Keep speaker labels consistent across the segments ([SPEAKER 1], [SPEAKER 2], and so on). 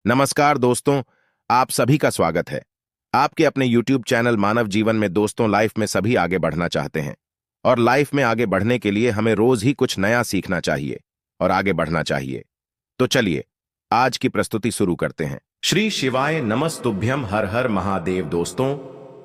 [SPEAKER 1] नमस्कार दोस्तों, आप सभी का स्वागत है। आपके अपने YouTube चैनल मानव जीवन में दोस्तों लाइफ में सभी आगे बढ़ना चाहते हैं और लाइफ में आगे बढ़ने के लिए हमें रोज ही कुछ नया सीखना चाहिए और आगे बढ़ना चाहिए। तो चलिए आज की प्रस्तुति शुरू करते हैं। श्री शिवाय नमस्तुभ्यम हर हर महादेव। दोस्तों,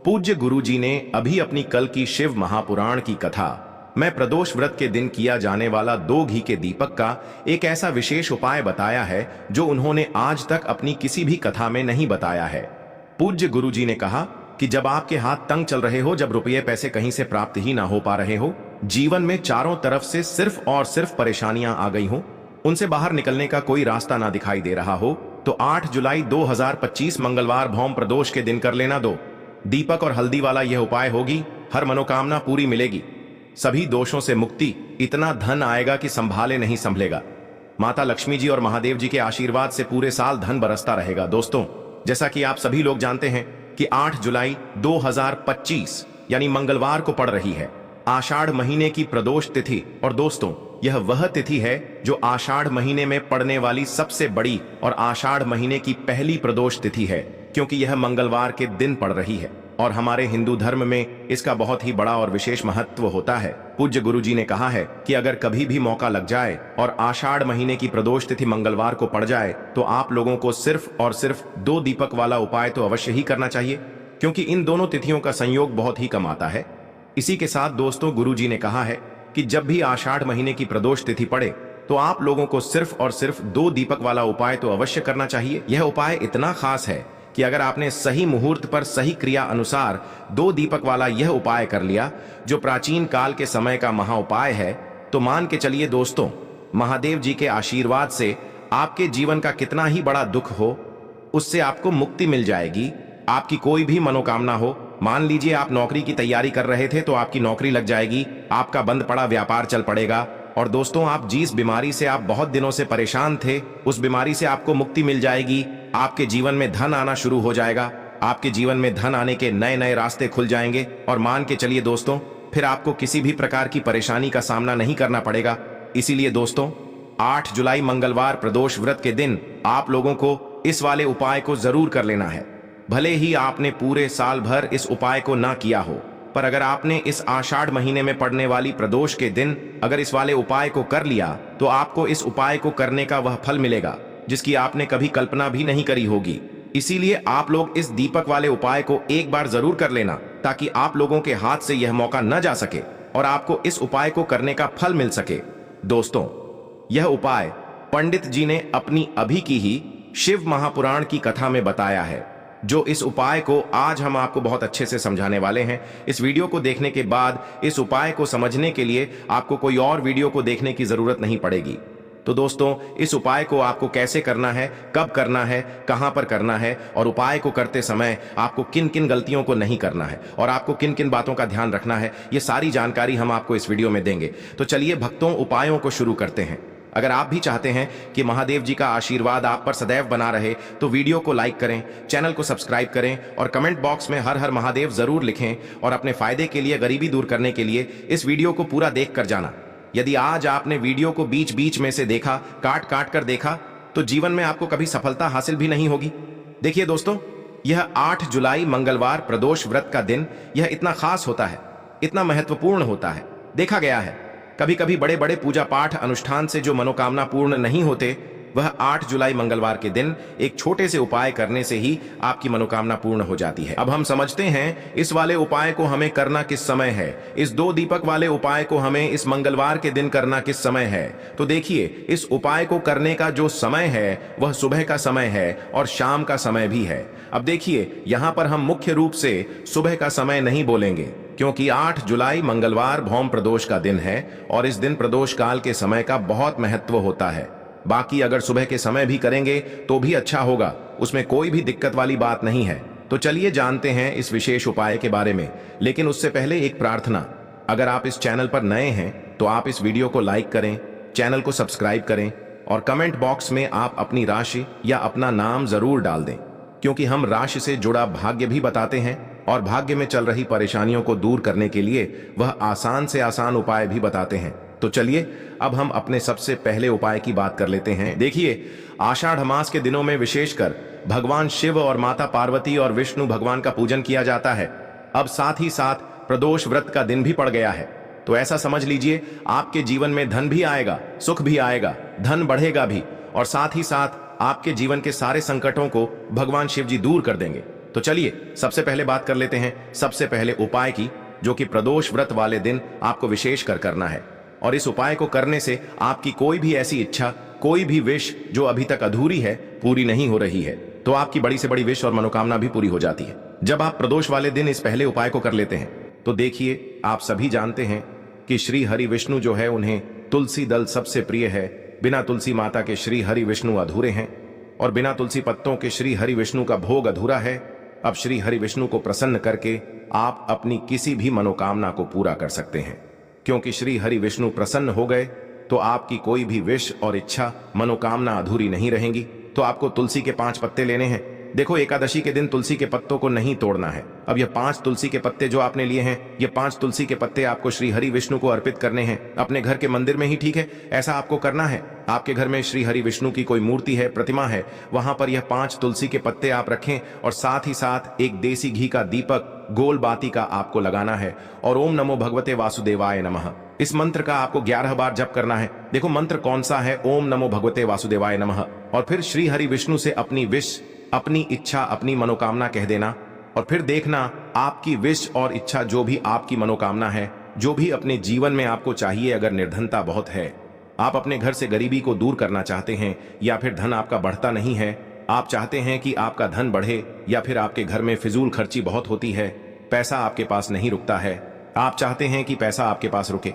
[SPEAKER 1] पूज्य गुरु जी ने अभी अपनी कल की शिव महापुराण की कथा मैं प्रदोष व्रत के दिन किया जाने वाला 2 घी के दीपक का एक ऐसा विशेष उपाय बताया है जो उन्होंने आज तक अपनी किसी भी कथा में नहीं बताया है। पूज्य गुरु जी ने कहा कि जब आपके हाथ तंग चल रहे हो, जब रुपये पैसे कहीं से प्राप्त ही ना हो पा रहे हो, जीवन में चारों तरफ से सिर्फ और सिर्फ परेशानियां आ गई हो, उनसे बाहर निकलने का कोई रास्ता ना दिखाई दे रहा हो, तो 8 जुलाई 2025 मंगलवार भौम प्रदोष के दिन कर लेना 2 दीपक और हल्दी वाला यह उपाय होगी। हर मनोकामना पूरी मिलेगी, सभी दोषों से मुक्ति, इतना धन आएगा कि संभाले नहीं संभलेगा। माता लक्ष्मी जी और महादेव जी के आशीर्वाद से पूरे साल धन बरसता रहेगा। दोस्तों, जैसा कि आप सभी लोग जानते हैं कि 8 जुलाई 2025 यानी मंगलवार को पड़ रही है आषाढ़ महीने की प्रदोष तिथि। और दोस्तों, यह वह तिथि है जो आषाढ़ महीने में पड़ने वाली सबसे बड़ी और आषाढ़ महीने की पहली प्रदोष तिथि है, क्योंकि यह मंगलवार के दिन पड़ रही है और हमारे हिंदू धर्म में इसका बहुत ही बड़ा और विशेष महत्व होता है। पूज्य गुरु जी ने कहा है कि अगर कभी भी मौका लग जाए और आषाढ़ महीने की प्रदोष तिथि मंगलवार को पड़ जाए तो आप लोगों को सिर्फ और सिर्फ 2 दीपक वाला उपाय तो अवश्य ही करना चाहिए, क्योंकि इन दोनों तिथियों का संयोग बहुत ही कम आता है। इसी के साथ दोस्तों, गुरु जी ने कहा है कि जब भी आषाढ़ महीने की प्रदोष तिथि पड़े तो आप लोगों को सिर्फ और सिर्फ 2 दीपक वाला उपाय तो अवश्य करना चाहिए। यह उपाय इतना खास है कि अगर आपने सही मुहूर्त पर सही क्रिया अनुसार 2 दीपक वाला यह उपाय कर लिया, जो प्राचीन काल के समय का महा उपाय है, तो मान के चलिए दोस्तों, महादेव जी के आशीर्वाद से आपके जीवन का कितना ही बड़ा दुख हो, उससे आपको मुक्ति मिल जाएगी। आपकी कोई भी मनोकामना हो, मान लीजिए आप नौकरी की तैयारी कर रहे थे तो आपकी नौकरी लग जाएगी, आपका बंद पड़ा व्यापार चल पड़ेगा। और दोस्तों, आप जिस बीमारी से आप बहुत दिनों से परेशान थे, उस बीमारी से आपको मुक्ति मिल जाएगी। आपके जीवन में धन आना शुरू हो जाएगा, आपके जीवन में धन आने के नए नए रास्ते खुल जाएंगे। और मान के चलिए दोस्तों, फिर आपको किसी भी प्रकार की परेशानी का सामना नहीं करना पड़ेगा। इसीलिए दोस्तों, 8 जुलाई मंगलवार प्रदोष व्रत के दिन आप लोगों को इस वाले उपाय को जरूर कर लेना है। भले ही आपने पूरे साल भर इस उपाय को ना किया हो, पर अगर आपने इस आषाढ़ महीने में पड़ने वाली प्रदोष के दिन अगर इस वाले उपाय को कर लिया तो आपको इस उपाय को करने का वह फल मिलेगा जिसकी आपने कभी कल्पना भी नहीं करी होगी। इसीलिए आप लोग इस दीपक वाले उपाय को एक बार जरूर कर लेना, ताकि आप लोगों के हाथ से यह मौका न जा सके और आपको इस उपाय को करने का फल मिल सके। दोस्तों, यह उपाय पंडित जी ने अपनी अभी की ही शिव महापुराण की कथा में बताया है, जो इस उपाय को आज हम आपको बहुत अच्छे से समझाने वाले हैं। इस वीडियो को देखने के बाद इस उपाय को समझने के लिए आपको कोई और वीडियो को देखने की जरूरत नहीं पड़ेगी। तो दोस्तों, इस उपाय को आपको कैसे करना है, कब करना है, कहां पर करना है और उपाय को करते समय आपको किन किन गलतियों को नहीं करना है और आपको किन किन बातों का ध्यान रखना है, ये सारी जानकारी हम आपको इस वीडियो में देंगे। तो चलिए भक्तों, उपायों को शुरू करते हैं। अगर आप भी चाहते हैं कि महादेव जी का आशीर्वाद आप पर सदैव बना रहे तो वीडियो को लाइक करें, चैनल को सब्सक्राइब करें और कमेंट बॉक्स में हर हर महादेव जरूर लिखें। और अपने फायदे के लिए, गरीबी दूर करने के लिए इस वीडियो को पूरा देख कर जाना। यदि आज आपने वीडियो को बीच बीच में से देखा, काट काट कर देखा, तो जीवन में आपको कभी सफलता हासिल भी नहीं होगी। देखिए दोस्तों, यह 8 जुलाई मंगलवार प्रदोष व्रत का दिन यह इतना खास होता है, इतना महत्वपूर्ण होता है। देखा गया है कभी कभी बड़े बड़े पूजा पाठ अनुष्ठान से जो मनोकामना पूर्ण नहीं होते, वह 8 जुलाई मंगलवार के दिन एक छोटे से उपाय करने से ही आपकी मनोकामना पूर्ण हो जाती है। अब हम समझते हैं इस वाले उपाय को हमें करना किस समय है, इस 2 दीपक वाले उपाय को हमें इस मंगलवार के दिन करना किस समय है। तो देखिए, इस उपाय को करने का जो समय है वह सुबह का समय है और शाम का समय भी है। अब देखिए, यहाँ पर हम मुख्य रूप से सुबह का समय नहीं बोलेंगे, क्योंकि 8 जुलाई मंगलवार भौम प्रदोष का दिन है और इस दिन प्रदोष काल के समय का बहुत महत्व होता है। बाकी अगर सुबह के समय भी करेंगे तो भी अच्छा होगा, उसमें कोई भी दिक्कत वाली बात नहीं है। तो चलिए जानते हैं इस विशेष उपाय के बारे में। लेकिन उससे पहले एक प्रार्थना, अगर आप इस चैनल पर नए हैं तो आप इस वीडियो को लाइक करें, चैनल को सब्सक्राइब करें और कमेंट बॉक्स में आप अपनी राशि या अपना नाम जरूर डाल दें, क्योंकि हम राशि से जुड़ा भाग्य भी बताते हैं और भाग्य में चल रही परेशानियों को दूर करने के लिए वह आसान से आसान उपाय भी बताते हैं। तो चलिए अब हम अपने सबसे पहले उपाय की बात कर लेते हैं। देखिए, आषाढ़ मास के दिनों में विशेषकर भगवान शिव और माता पार्वती और विष्णु भगवान का पूजन किया जाता है। अब साथ ही साथ प्रदोष व्रत का दिन भी पड़ गया है, तो ऐसा समझ लीजिए आपके जीवन में धन भी आएगा, सुख भी आएगा, धन बढ़ेगा भी, और साथ ही साथ आपके जीवन के सारे संकटों को भगवान शिव जी दूर कर देंगे। तो चलिए सबसे पहले बात कर लेते हैं सबसे पहले उपाय की, जो कि प्रदोष व्रत वाले दिन आपको विशेष कर करना है। और इस उपाय को करने से आपकी कोई भी ऐसी इच्छा, कोई भी विश जो अभी तक अधूरी है, पूरी नहीं हो रही है, तो आपकी बड़ी से बड़ी विश और मनोकामना भी पूरी हो जाती है जब आप प्रदोष वाले दिन इस पहले उपाय को कर लेते हैं। तो देखिए, आप सभी जानते हैं कि श्री हरि विष्णु जो है, उन्हें तुलसी दल सबसे प्रिय है। बिना तुलसी माता के श्री हरि विष्णु अधूरे हैं, और बिना तुलसी पत्तों के श्री हरि विष्णु का भोग अधूरा है। अब श्री हरि विष्णु को प्रसन्न करके आप अपनी किसी भी मनोकामना को पूरा कर सकते हैं, क्योंकि श्री हरि विष्णु प्रसन्न हो गए तो आपकी कोई भी विश और इच्छा, मनोकामना अधूरी नहीं रहेंगी। तो आपको तुलसी के 5 पत्ते लेने हैं। देखो, एकादशी के दिन तुलसी के पत्तों को नहीं तोड़ना है। अब ये 5 तुलसी के पत्ते जो आपने लिए हैं, ये 5 तुलसी के पत्ते आपको श्री हरि विष्णु को अर्पित करने हैं, अपने घर के मंदिर में ही, ठीक है। ऐसा आपको करना है। आपके घर में श्री हरि विष्णु की कोई मूर्ति है, प्रतिमा है, वहां पर यह 5 तुलसी के पत्ते आप रखें, और साथ ही साथ एक देसी घी का दीपक, गोल बाती का आपको लगाना है, और ओम नमो भगवते वासुदेवाय नमः, इस मंत्र का आपको 11 बार जप करना है। देखो, मंत्र कौन सा है? ओम नमो भगवते वासुदेवाय नमः। और फिर श्री हरि विष्णु से अपनी विश, अपनी इच्छा, अपनी मनोकामना कह देना, और फिर देखना आपकी विश और इच्छा, जो भी आपकी मनोकामना है, जो भी अपने जीवन में आपको चाहिए, अगर निर्धनता बहुत है, आप अपने घर से गरीबी को दूर करना चाहते हैं, या फिर धन आपका बढ़ता नहीं है, आप चाहते हैं कि आपका धन बढ़े, या फिर आपके घर में फिजूल खर्ची बहुत होती है, पैसा आपके पास नहीं रुकता है, आप चाहते हैं कि पैसा आपके पास रुके,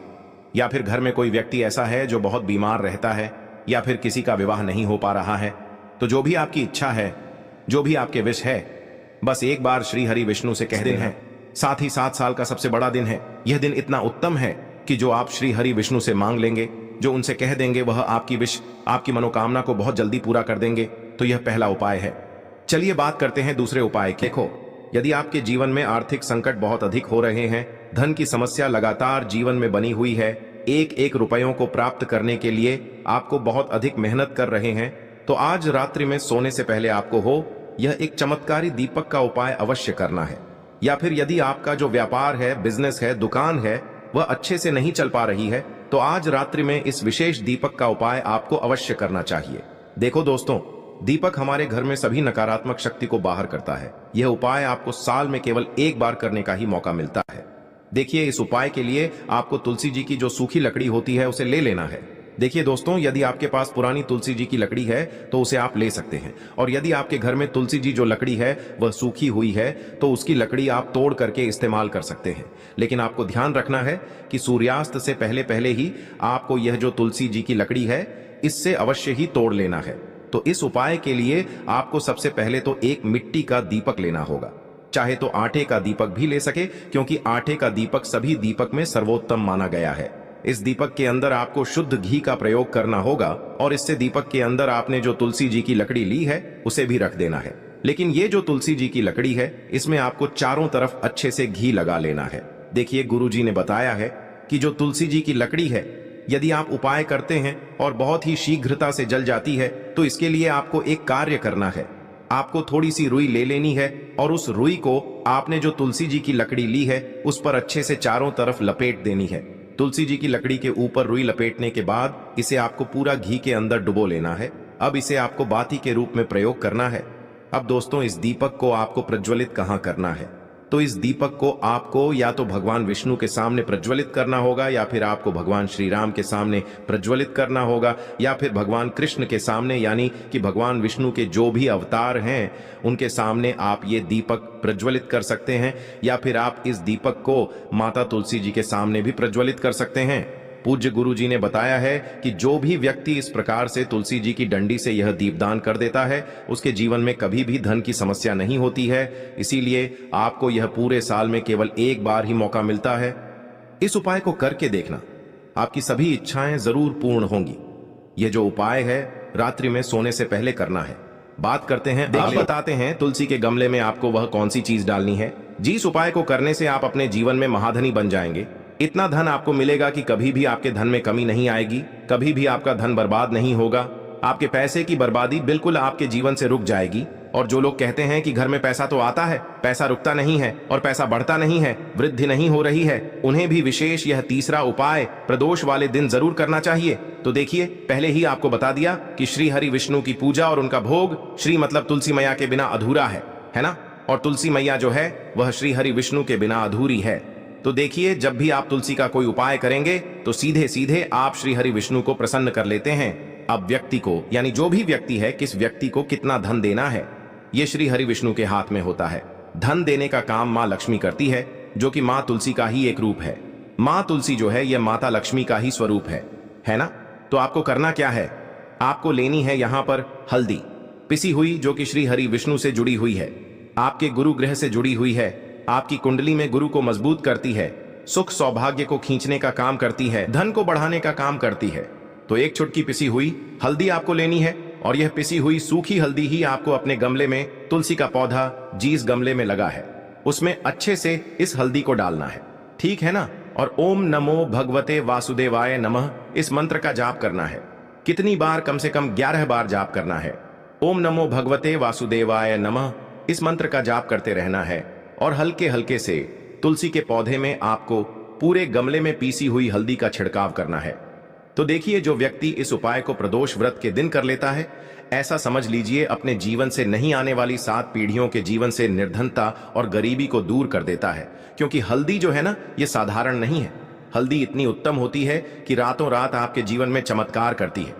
[SPEAKER 1] या फिर घर में कोई व्यक्ति ऐसा है जो बहुत बीमार रहता है, या फिर किसी का विवाह नहीं हो पा रहा है, तो जो भी आपकी इच्छा है, जो भी आपके विश है, बस एक बार श्री हरि विष्णु से कह देना है। साथ ही 7 साल का सबसे बड़ा दिन है। यह दिन इतना उत्तम है कि जो आप श्री हरि विष्णु से मांग लेंगे, जो उनसे कह देंगे, वह आपकी विश, आपकी मनोकामना को बहुत जल्दी पूरा कर देंगे। तो यह पहला उपाय है। चलिए बात करते हैं दूसरे उपाय की। देखो, यदि आपके जीवन में आर्थिक संकट बहुत अधिक हो रहे हैं, धन की समस्या लगातार जीवन में बनी हुई है, एक एक रुपयों को प्राप्त करने के लिए आपको बहुत अधिक मेहनत कर रहे हैं, तो आज रात्रि में सोने से पहले आपको हो यह एक चमत्कारी दीपक का उपाय अवश्य करना है। या फिर यदि आपका जो व्यापार है, बिजनेस है, दुकान है, वह अच्छे से नहीं चल पा रही है, तो आज रात्रि में इस विशेष दीपक का उपाय आपको अवश्य करना चाहिए। देखो दोस्तों, दीपक हमारे घर में सभी नकारात्मक शक्ति को बाहर करता है। यह उपाय आपको साल में केवल एक बार करने का ही मौका मिलता है। देखिए, इस उपाय के लिए आपको तुलसी जी की जो सूखी लकड़ी होती है, उसे ले लेना है। देखिए दोस्तों, यदि आपके पास पुरानी तुलसी जी की लकड़ी है तो उसे आप ले सकते हैं, और यदि आपके घर में तुलसी जी जो लकड़ी है वह सूखी हुई है, तो उसकी लकड़ी आप तोड़ करके इस्तेमाल कर सकते हैं। लेकिन आपको ध्यान रखना है कि सूर्यास्त से पहले पहले ही आपको यह जो तुलसी जी की लकड़ी है, इससे अवश्य ही तोड़ लेना है। तो इस उपाय के लिए आपको सबसे पहले तो एक मिट्टी का दीपक लेना होगा, चाहे तो आटे का दीपक भी ले सके, क्योंकि आटे का दीपक सभी दीपक में सर्वोत्तम माना गया है। इस दीपक के अंदर आपको शुद्ध घी का प्रयोग करना होगा, और इससे दीपक के अंदर आपने जो तुलसी जी की लकड़ी ली है उसे भी रख देना है। लेकिन ये जो तुलसी जी की लकड़ी है, इसमें आपको चारों तरफ अच्छे से घी लगा लेना है। देखिए, गुरुजी ने बताया है कि जो तुलसी जी की लकड़ी है, यदि आप उपाय करते हैं और बहुत ही शीघ्रता से जल जाती है, तो इसके लिए आपको एक कार्य करना है। आपको थोड़ी सी रुई ले लेनी है, और उस रुई को आपने जो तुलसी जी की लकड़ी ली है उस पर अच्छे से चारों तरफ लपेट देनी है। तुलसी जी की लकड़ी के ऊपर रुई लपेटने के बाद इसे आपको पूरा घी के अंदर डुबो लेना है। अब इसे आपको बाती के रूप में प्रयोग करना है। अब दोस्तों, इस दीपक को आपको प्रज्वलित कहाँ करना है? तो इस दीपक को आपको या तो भगवान विष्णु के सामने प्रज्वलित करना होगा, या फिर आपको भगवान श्री राम के सामने प्रज्वलित करना होगा, या फिर भगवान कृष्ण के सामने, यानी कि भगवान विष्णु के जो भी अवतार हैं उनके सामने आप ये दीपक प्रज्वलित कर सकते हैं। या फिर आप इस दीपक को माता तुलसी जी के सामने भी प्रज्वलित कर सकते हैं। पूज्य गुरु जी ने बताया है कि जो भी व्यक्ति इस प्रकार से तुलसी जी की डंडी से यह दीपदान कर देता है, उसके जीवन में कभी भी धन की समस्या नहीं होती है। इसीलिए आपको यह पूरे साल में केवल एक बार ही मौका मिलता है। इस उपाय को करके देखना, आपकी सभी इच्छाएं जरूर पूर्ण होंगी। यह जो उपाय है रात्रि में सोने से पहले करना है। बात करते हैं, आप बताते हैं तुलसी के गमले में आपको वह कौन सी चीज डालनी है। जिस उपाय को करने से आप अपने जीवन में महाधनी बन जाएंगे, इतना धन आपको मिलेगा कि कभी भी आपके धन में कमी नहीं आएगी, कभी भी आपका धन बर्बाद नहीं होगा। आपके पैसे की बर्बादी बिल्कुल आपके जीवन से रुक जाएगी। और जो लोग कहते हैं कि घर में पैसा तो आता है, पैसा रुकता नहीं है और पैसा बढ़ता नहीं है, वृद्धि नहीं हो रही है, उन्हें भी विशेष यह तीसरा उपाय प्रदोष वाले दिन जरूर करना चाहिए। तो देखिए, पहले ही आपको बता दिया कि श्री हरि विष्णु की पूजा और उनका भोग, श्री मतलब तुलसी मैया के बिना अधूरा है ना। और तुलसी मैया जो है वह श्री हरि विष्णु के बिना अधूरी है। तो देखिए, जब भी आप तुलसी का कोई उपाय करेंगे तो सीधे सीधे आप श्री हरि विष्णु को प्रसन्न कर लेते हैं। अब व्यक्ति को, यानी जो भी व्यक्ति है, किस व्यक्ति को कितना धन देना है, ये श्री हरि विष्णु के हाथ में होता है। धन देने का काम माँ लक्ष्मी करती है, जो कि माँ तुलसी का ही एक रूप है। माँ तुलसी जो है यह माता लक्ष्मी का ही स्वरूप है ना। तो आपको करना क्या है, आपको लेनी है यहाँ पर हल्दी पिसी हुई, जो कि श्री हरि विष्णु से जुड़ी हुई है, आपके गुरु ग्रह से जुड़ी हुई है, आपकी कुंडली में गुरु को मजबूत करती है, सुख सौभाग्य को खींचने का काम करती है, धन को बढ़ाने का काम करती है। तो एक चुटकी पिसी हुई हल्दी आपको लेनी है, और यह पिसी हुई सूखी हल्दी ही आपको अपने गमले में, तुलसी का पौधा जिस गमले में लगा है उसमें अच्छे से इस हल्दी को डालना है, ठीक है ना। और ओम नमो भगवते वासुदेवाय नमः इस मंत्र का जाप करना है। कितनी बार, कम से कम 11 बार जाप करना है। ओम नमो भगवते वासुदेवाय नमः इस मंत्र का जाप करते रहना है। और हल्के हल्के से तुलसी के पौधे में आपको पूरे गमले में पीसी हुई हल्दी का छिड़काव करना है। तो देखिए, जो व्यक्ति इस उपाय को प्रदोष व्रत के दिन कर लेता है, ऐसा समझ लीजिए अपने जीवन से नहीं आने वाली 7 पीढ़ियों के जीवन से निर्धनता और गरीबी को दूर कर देता है। क्योंकि हल्दी जो है ना, ये साधारण नहीं है। हल्दी इतनी उत्तम होती है कि रातों रात आपके जीवन में चमत्कार करती है।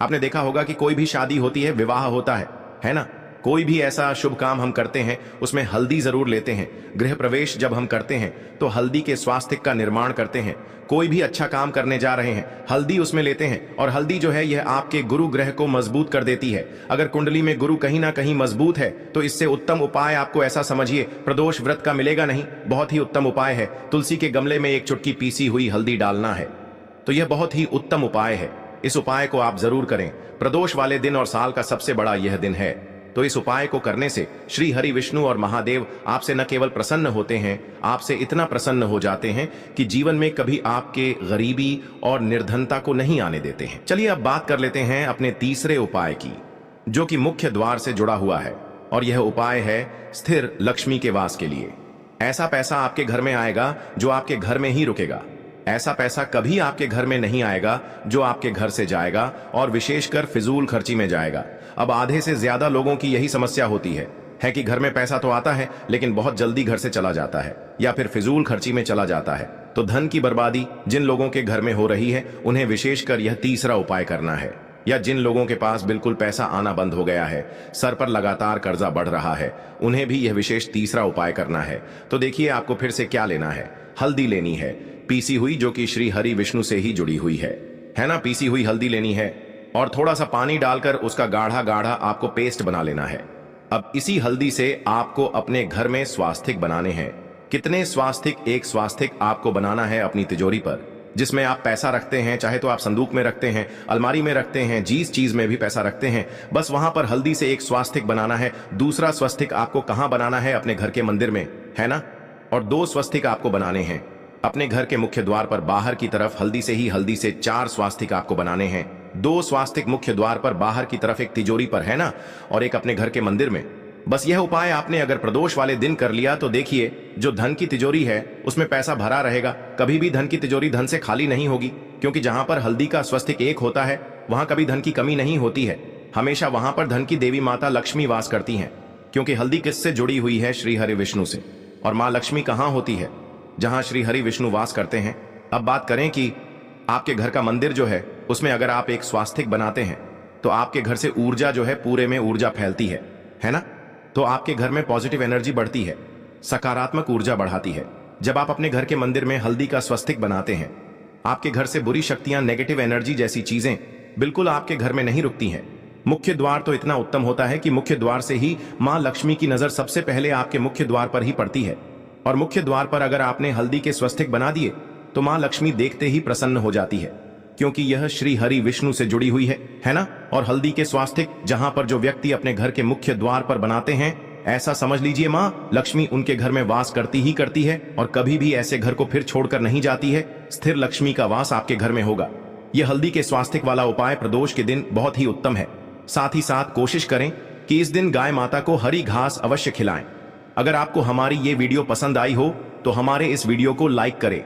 [SPEAKER 1] आपने देखा होगा कि कोई भी शादी होती है, विवाह होता है ना। कोई भी ऐसा शुभ काम हम करते हैं उसमें हल्दी जरूर लेते हैं। गृह प्रवेश जब हम करते हैं तो हल्दी के स्वास्थ्य का निर्माण करते हैं। कोई भी अच्छा काम करने जा रहे हैं, हल्दी उसमें लेते हैं। और हल्दी जो है यह आपके गुरु ग्रह को मजबूत कर देती है। अगर कुंडली में गुरु कहीं ना कहीं मजबूत है तो इससे उत्तम उपाय आपको ऐसा समझिए प्रदोष व्रत का मिलेगा नहीं। बहुत ही उत्तम उपाय है, तुलसी के गमले में एक चुटकी पीसी हुई हल्दी डालना है। तो यह बहुत ही उत्तम उपाय है। इस उपाय को आप जरूर करें। प्रदोष वाले दिन और साल का सबसे बड़ा यह दिन है। तो इस उपाय को करने से श्री हरि विष्णु और महादेव आपसे न केवल प्रसन्न होते हैं, आपसे इतना प्रसन्न हो जाते हैं कि जीवन में कभी आपके गरीबी और निर्धनता को नहीं आने देते हैं। चलिए अब बात कर लेते हैं अपने तीसरे उपाय की, जो कि मुख्य द्वार से जुड़ा हुआ है। और यह उपाय है स्थिर लक्ष्मी के वास के लिए। ऐसा पैसा आपके घर में आएगा जो आपके घर में ही रुकेगा। ऐसा पैसा कभी आपके घर में नहीं आएगा जो आपके घर से जाएगा, और विशेषकर फिजूल खर्ची में जाएगा। अब आधे से ज्यादा लोगों की यही समस्या होती है कि घर में पैसा तो आता है लेकिन बहुत जल्दी घर से चला जाता है, या फिर फिजूल खर्ची में चला जाता है। तो धन की बर्बादी जिन लोगों के घर में हो रही है उन्हें विशेषकर यह तीसरा उपाय करना है। या जिन लोगों के पास बिल्कुल पैसा आना बंद हो गया है, सर पर लगातार कर्जा बढ़ रहा है, उन्हें भी यह विशेष तीसरा उपाय करना है। तो देखिए, आपको फिर से क्या लेना है, हल्दी लेनी है पीसी हुई, जो कि श्री हरि विष्णु से ही जुड़ी हुई है ना। पीसी हुई हल्दी लेनी है और थोड़ा सा पानी डालकर उसका गाढ़ा गाढ़ा आपको पेस्ट बना लेना है। अब इसी हल्दी से आपको अपने घर में स्वास्तिक बनाने हैं। कितने स्वास्तिक? एक स्वास्तिक आपको बनाना है अपनी तिजोरी पर, जिसमें आप पैसा रखते हैं। चाहे तो आप संदूक में रखते हैं, अलमारी में रखते हैं, जिस चीज में भी पैसा रखते हैं, बस वहां पर हल्दी से एक स्वास्तिक बनाना है। दूसरा स्वास्तिक आपको कहां बनाना है? अपने घर के मंदिर में, है ना। और 2 स्वास्तिक आपको बनाने हैं अपने घर के मुख्य द्वार पर बाहर की तरफ। हल्दी से 4 स्वास्तिक आपको बनाने हैं। 2 स्वास्तिक मुख्य द्वार पर बाहर की तरफ, एक तिजोरी पर, है ना, और एक अपने घर के मंदिर में। बस यह उपाय आपने अगर प्रदोष वाले दिन कर लिया तो देखिए, जो धन की तिजोरी है उसमें पैसा भरा रहेगा। कभी भी धन की तिजोरी धन से खाली नहीं होगी, क्योंकि जहां पर हल्दी का स्वस्तिक एक होता है वहां कभी धन की कमी नहीं होती है। हमेशा वहां पर धन की देवी माता लक्ष्मी वास करती हैं, क्योंकि हल्दी किससे जुड़ी हुई है? श्री हरि विष्णु से। और माँ लक्ष्मी कहां होती है? जहां श्री हरि विष्णु वास करते हैं। अब बात करें कि आपके घर का मंदिर जो है उसमें अगर आप एक स्वास्तिक बनाते हैं तो आपके घर से ऊर्जा जो है, पूरे में ऊर्जा फैलती है ना। तो आपके घर में पॉजिटिव एनर्जी बढ़ती है, सकारात्मक ऊर्जा बढ़ाती है। जब आप अपने घर के मंदिर में हल्दी का स्वस्तिक बनाते हैं, आपके घर से बुरी शक्तियां, नेगेटिव एनर्जी जैसी चीजें बिल्कुल आपके घर में नहीं रुकती हैं। मुख्य द्वार तो इतना उत्तम होता है कि मुख्य द्वार से ही माँ लक्ष्मी की नजर सबसे पहले आपके मुख्य द्वार पर ही पड़ती है। और मुख्य द्वार पर अगर आपने हल्दी के स्वस्तिक बना दिए तो माँ लक्ष्मी देखते ही प्रसन्न हो जाती है, क्योंकि यह श्री हरि विष्णु से जुड़ी हुई है ना। और हल्दी के स्वास्तिक जहां पर जो व्यक्ति अपने घर के मुख्य द्वार पर बनाते हैं, ऐसा समझ लीजिए माँ, लक्ष्मी उनके घर में वास करती ही करती है और कभी भी ऐसे घर को फिर छोड़कर नहीं जाती है। स्थिर लक्ष्मी का वास आपके घर में होगा। यह हल्दी के स्वास्थ्य वाला उपाय प्रदोष के दिन बहुत ही उत्तम है। साथ ही साथ कोशिश करें कि इस दिन गाय माता को हरी घास अवश्य खिलाएं। अगर आपको हमारी ये वीडियो पसंद आई हो तो हमारे इस वीडियो को लाइक करें,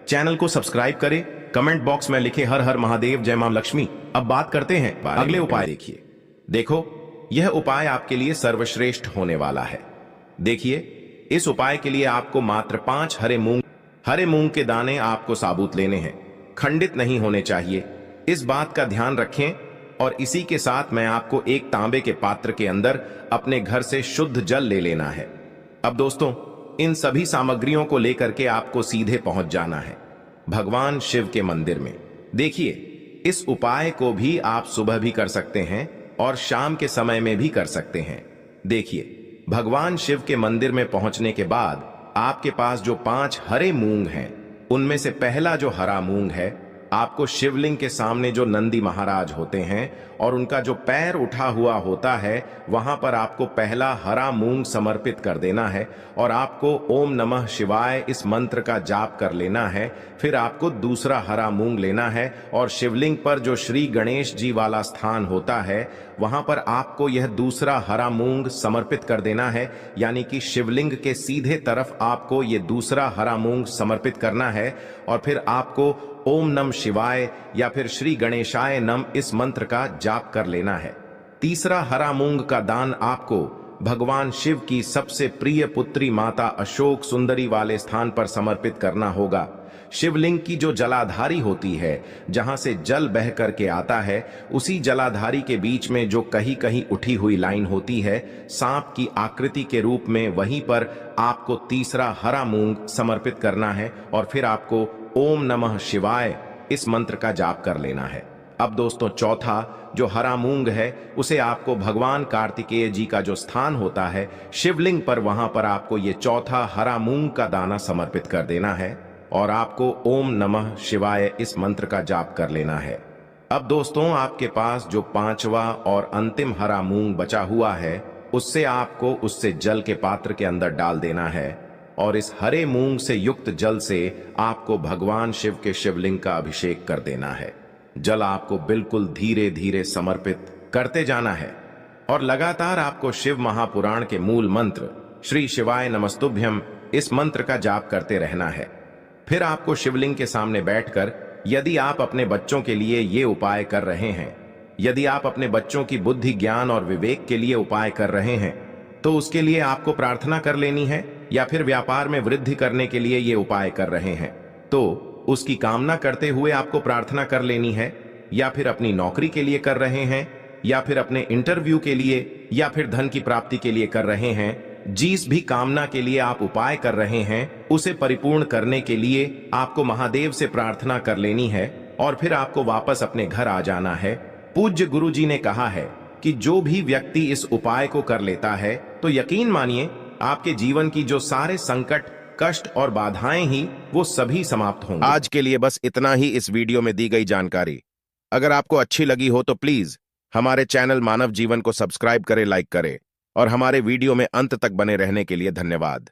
[SPEAKER 1] चैनल को सब्सक्राइब करें, कमेंट बॉक्स में लिखे हर हर महादेव, जय मां लक्ष्मी। अब बात करते हैं अगले उपाय। देखिए, देखो, यह उपाय आपके लिए सर्वश्रेष्ठ होने वाला है। देखिए, इस उपाय के लिए आपको मात्र 5 हरे मूंग के दाने आपको साबुत लेने हैं, खंडित नहीं होने चाहिए। इस बात का ध्यान रखें। और इसी के साथ मैं आपको एक तांबे के पात्र के अंदर अपने घर से शुद्ध जल ले लेना है। अब दोस्तों, इन सभी सामग्रियों को लेकर के आपको सीधे पहुंच जाना है भगवान शिव के मंदिर में। देखिए, इस उपाय को भी आप सुबह भी कर सकते हैं और शाम के समय में भी कर सकते हैं। देखिए, भगवान शिव के मंदिर में पहुंचने के बाद आपके पास जो 5 हरे मूंग हैं, उनमें से पहला जो हरा मूंग है, आपको शिवलिंग के सामने जो नंदी महाराज होते हैं और उनका जो पैर उठा हुआ होता है, वहां पर आपको पहला हरा मूंग समर्पित कर देना है और आपको ओम नमः शिवाय इस मंत्र का जाप कर लेना है। फिर आपको दूसरा हरा मूंग लेना है और शिवलिंग पर जो श्री गणेश जी वाला स्थान होता है, वहां पर आपको यह दूसरा हरा मूंग समर्पित कर देना है। यानी कि शिवलिंग के सीधे तरफ आपको यह दूसरा हरा मूंग समर्पित करना है और फिर आपको ओम नम शिवाय या फिर श्री गणेशाय नम इस मंत्र का जाप कर लेना है। तीसरा हरा मूंग का दान आपको भगवान शिव की सबसे प्रिय पुत्री माता अशोक सुंदरी वाले स्थान पर समर्पित करना होगा। शिवलिंग की जो जलाधारी होती है, जहां से जल बह करके आता है, उसी जलाधारी के बीच में जो कहीं कहीं उठी हुई लाइन होती है सांप की आकृति के रूप में, वहीं पर आपको तीसरा हरा मूंग समर्पित करना है और फिर आपको ओम नमः शिवाय इस मंत्र का जाप कर लेना है। अब दोस्तों, चौथा जो हरा मूंग है, उसे आपको भगवान कार्तिकेय जी का जो स्थान होता है शिवलिंग पर, वहां पर आपको ये चौथा हरा मूंग का दाना समर्पित कर देना है और आपको ओम नमः शिवाय इस मंत्र का जाप कर लेना है। अब दोस्तों, आपके पास जो 5वां और अंतिम हरा मूंग बचा हुआ है, उससे आपको उससे जल के पात्र के अंदर डाल देना है और इस हरे मूंग से युक्त जल से आपको भगवान शिव के शिवलिंग का अभिषेक कर देना है। जल आपको बिल्कुल धीरे धीरे समर्पित करते जाना है और लगातार आपको शिव महापुराण के मूल मंत्र श्री शिवाय नमस्तुभ्यम इस मंत्र का जाप करते रहना है। फिर आपको शिवलिंग के सामने बैठकर, यदि आप अपने बच्चों के लिए ये उपाय कर रहे हैं, यदि आप अपने बच्चों की बुद्धि, ज्ञान और विवेक के लिए उपाय कर रहे हैं, तो उसके लिए आपको प्रार्थना कर लेनी है। या फिर व्यापार में वृद्धि करने के लिए ये उपाय कर रहे हैं तो उसकी कामना करते हुए आपको प्रार्थना कर लेनी है। या फिर अपनी नौकरी के लिए कर रहे हैं, या फिर अपने इंटरव्यू के लिए, या फिर धन की प्राप्ति के लिए कर रहे हैं, जिस भी कामना के लिए आप उपाय कर रहे हैं, उसे परिपूर्ण करने के लिए आपको महादेव से प्रार्थना कर लेनी है और फिर आपको वापस अपने घर आ जाना है। पूज्य गुरु जी ने कहा है कि जो भी व्यक्ति इस उपाय को कर लेता है, तो यकीन मानिए आपके जीवन की जो सारे संकट, कष्ट और बाधाएं ही, वो सभी समाप्त होंगे। आज के लिए बस इतना ही इस वीडियो में दी गई जानकारी। अगर आपको अच्छी लगी हो तो प्लीज हमारे चैनल मानव जीवन को सब्सक्राइब करें, लाइक करें और हमारे वीडियो में अंत तक बने रहने के लिए धन्यवाद।